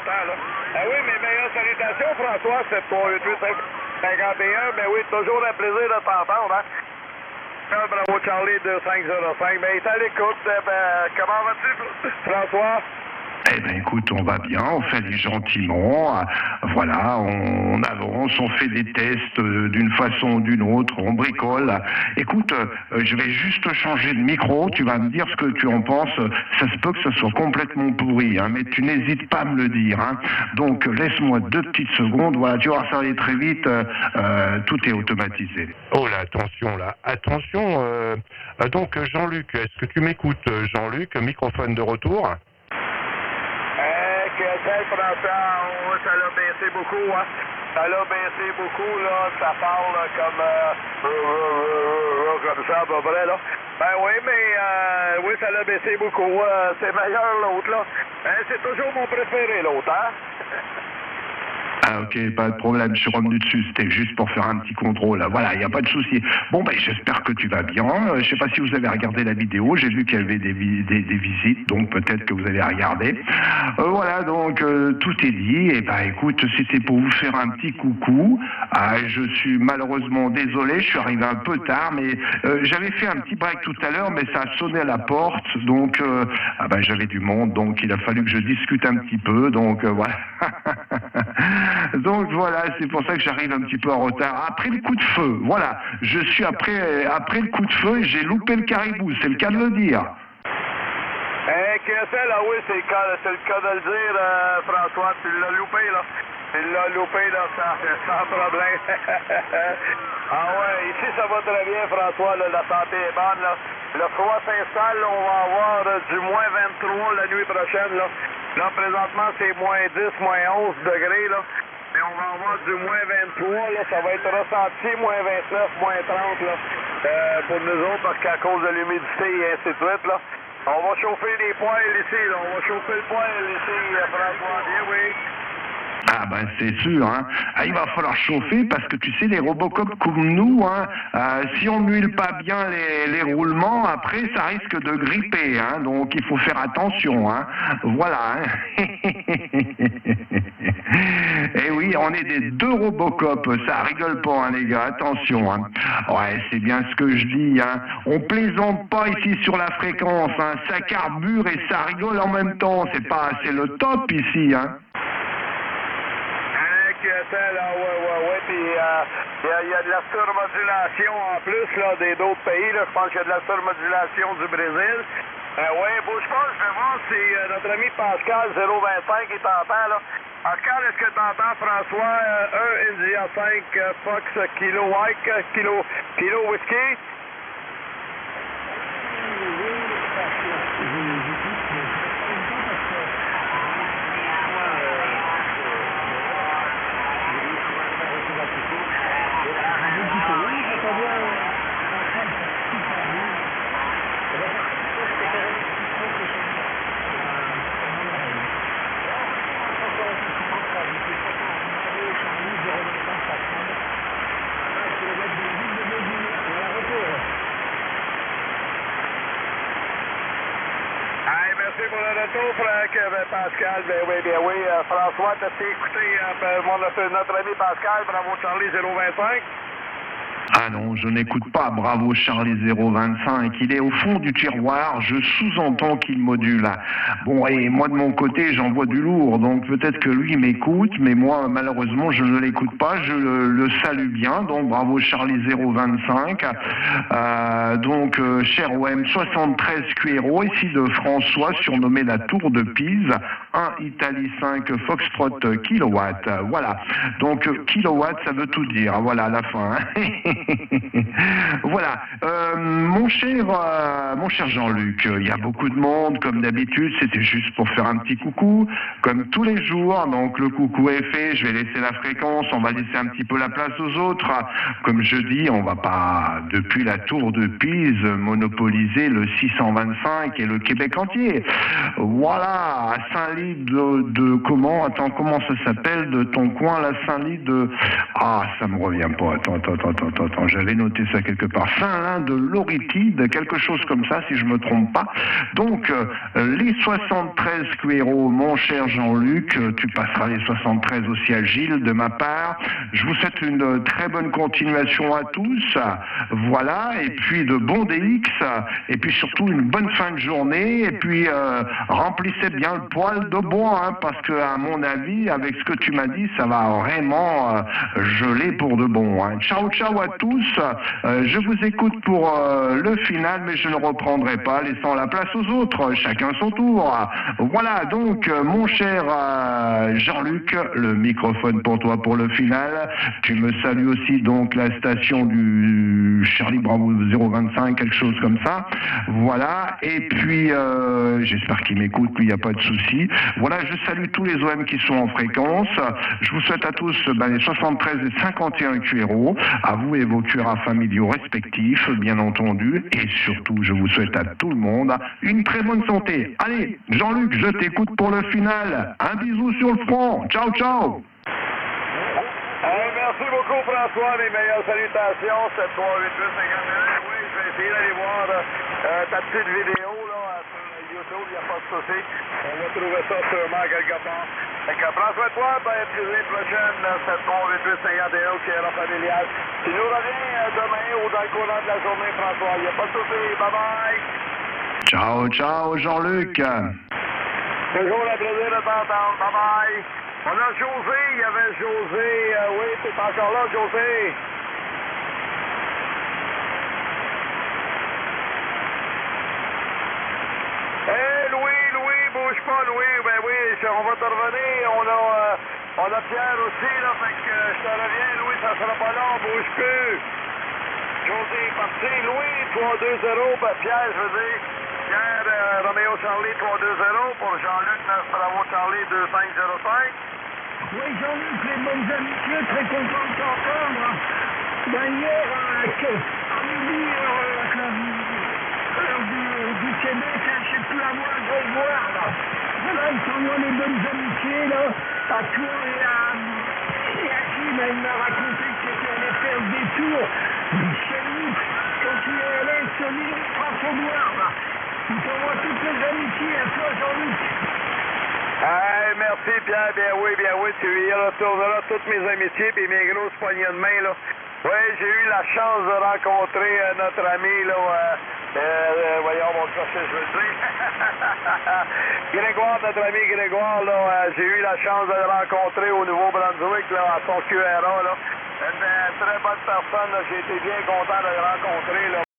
longtemps, là. Ah oui, mes meilleures salutations, François, 738-51. Ben oui, toujours un plaisir de t'entendre, hein. Bravo Charlie 2505. Ben, il est à l'écoute. Comment vas-tu, François? Eh ben écoute, on va bien, on fait les gentiment, voilà, on avance, on fait des tests d'une façon ou d'une autre, on bricole. Écoute, je vais juste changer de micro, tu vas me dire ce que tu en penses, ça se peut que ce soit complètement pourri, hein, mais tu n'hésites pas à me le dire. Hein. Donc laisse-moi 2 petites secondes, voilà, tu vas voir, ça va aller très vite, tout est automatisé. Oh là, attention, donc Jean-Luc, est-ce que tu m'écoutes, Jean-Luc, microphone de retour? François, ça l'a baissé beaucoup, hein. Ça l'a baissé beaucoup, là. Ça parle comme ça, à peu près, là. Ben oui, mais oui, ça l'a baissé beaucoup. C'est meilleur, l'autre, là. C'est toujours mon préféré, l'autre, hein. Ah ok, pas de problème, je suis revenu dessus, c'était juste pour faire un petit contrôle, voilà, il n'y a pas de souci. Bon ben j'espère que tu vas bien, je sais pas si vous avez regardé la vidéo, j'ai vu qu'il y avait des visites, donc peut-être que vous allez regarder. Voilà, donc tout est dit, et ben écoute, c'était pour vous faire un petit coucou, je suis malheureusement désolé, je suis arrivé un peu tard, mais j'avais fait un petit break tout à l'heure, mais ça a sonné à la porte, donc j'avais du monde, donc il a fallu que je discute un petit peu, donc voilà. Donc voilà, c'est pour ça que j'arrive un petit peu en retard. Après le coup de feu, voilà, je suis après le coup de feu, j'ai loupé le caribou, c'est le cas de le dire. Là, oui, c'est le cas de le dire, François, tu l'as loupé, là. Tu l'as loupé, là, sans problème. Ah ouais, ici, ça va très bien, François, là, la santé est bonne, là. Le froid s'installe, on va avoir du moins 23 la nuit prochaine, là. Là, présentement, c'est moins 10, moins 11 degrés, là. Mais on va avoir du moins 23, là, ça va être ressenti, moins 29, moins 30, là, pour nous autres, parce qu'à cause de l'humidité et ainsi de suite, là. On va chauffer les poêles ici, là, on va chauffer le poêle ici, François, bien oui. Ah ben c'est sûr, hein. Il va falloir chauffer parce que tu sais, les Robocop comme nous, hein, si on n'huile pas bien les roulements, après ça risque de gripper, hein, donc il faut faire attention, hein. Voilà. Hein. Et oui, on est des 2 Robocop, ça rigole pas, hein, les gars, attention. Hein. Ouais, c'est bien ce que je dis, hein. On plaisante pas ici sur la fréquence, hein. Ça carbure et ça rigole en même temps, c'est le top ici, hein. Là, ouais, puis il y a de la surmodulation en plus, là, d'autres pays, là, je pense qu'il y a de la surmodulation du Brésil. Oui, bouge pas, je vais voir si notre ami Pascal 025 il t'entend, là. Pascal, est-ce que t'entends, François, 1 India 5 Fox Kilo Mike, Kilo Whisky? Merci pour le retour, Franck, Pascal. Ben oui, François, t'as écouté notre ami Pascal, bravo Charlie 025. Ah non, je n'écoute pas Bravo Charlie 025, il est au fond du tiroir, je sous-entends qu'il module. Bon, et moi de mon côté, j'envoie du lourd, donc peut-être que lui m'écoute, mais moi malheureusement je ne l'écoute pas, je le salue bien, donc Bravo Charlie 025. Donc cher OM 73 Cuero, ici de François, surnommé la Tour de Pise, 1 Italie 5 Foxtrot kilowatt, voilà. Donc kilowatt ça veut tout dire, voilà à la fin. Voilà, mon cher Jean-Luc, il y a beaucoup de monde, comme d'habitude, c'était juste pour faire un petit coucou, comme tous les jours, donc le coucou est fait, je vais laisser la fréquence, on va laisser un petit peu la place aux autres, comme je dis, on va pas, depuis la Tour de Pise, monopoliser le 625 et le Québec entier. Voilà, à Saint-Ly comment ça s'appelle, de ton coin, la Saint-Ly de... Ah, ça me revient pas, attends. attends, j'avais noté ça quelque part. Saint-Lin de Lauritide, quelque chose comme ça, si je me trompe pas. Donc, les 73 Cuero, mon cher Jean-Luc, tu passeras les 73 aussi à Gilles de ma part. Je vous souhaite une très bonne continuation à tous. Voilà, et puis de bons DX, et puis surtout une bonne fin de journée, et puis remplissez bien le poêle de bois, hein, parce que à mon avis, avec ce que tu m'as dit, ça va vraiment geler pour de bon. Hein. Ciao, ciao à tous. Je vous écoute pour le final, mais je ne reprendrai pas, laissant la place aux autres, chacun son tour. Voilà, donc, mon cher Jean-Luc, le microphone pour toi pour le final. Tu me salues aussi, donc, la station du Charlie Bravo 025, quelque chose comme ça. Voilà, et puis, j'espère qu'il m'écoute, lui, il n'y a pas de souci. Voilà, je salue tous les OM qui sont en fréquence. Je vous souhaite à tous les 73 et 51 QRO, à vous et vos QRA familiaux respectifs, bien entendu, et surtout, je vous souhaite à tout le monde une très bonne santé. Allez, Jean-Luc, je t'écoute pour le final. Un bisou sur le front. Ciao, ciao. Merci beaucoup, François. Les meilleures salutations. 738-851. Oui, je vais essayer d'aller voir ta petite vidéo là, sur YouTube. Il n'y a pas de souci. On va trouver ça sûrement quelque part. Fait que prends soin de toi. Ben, puis l'année prochaine, 738-851 qui est la familiale. Tu nous reviens demain ou dans le courant de la journée, François. Il n'y a pas de souci. Bye-bye. Ciao, ciao, Jean-Luc. Toujours un plaisir de t'entendre. Bye-bye. On a José, il y avait José. Oui, t'es encore là, José. Louis, bouge pas, Louis. Ben oui, on va te revenir. On a Pierre aussi, là, fait que je te reviens, Louis, ça sera pas long, bouge plus. José est parti. Louis, 3-2-0, ben Pierre, je veux dire. Pierre, Roméo Charlie, 3-2-0 pour Jean-Luc, Bravo Charlie, 2-5-0-5. Oui, Jean-Luc, les bonnes amitiés, très content de t'entendre. D'ailleurs, à midi, heure du Québec, je ne sais plus la voix de voir, là. Voilà, il t'envoie les bonnes amitiés, là, à toi et à qui, là, il m'a raconté que tu allais faire des tours. Salut, quand tu es allé sur l'île François-Boire, là. Il t'envoie toutes les amitiés à toi, Jean-Luc. Hey, merci Pierre, bien oui, tu y retrouveras toutes mes amitiés et mes grosses poignées de main, là. Oui, j'ai eu la chance de rencontrer notre ami, là, voyons mon crochet, je veux le dire. Grégoire, notre ami Grégoire, là, j'ai eu la chance de le rencontrer au Nouveau-Brunswick, là, à son QRA, là. Une très bonne personne, là, j'ai été bien content de le rencontrer, là.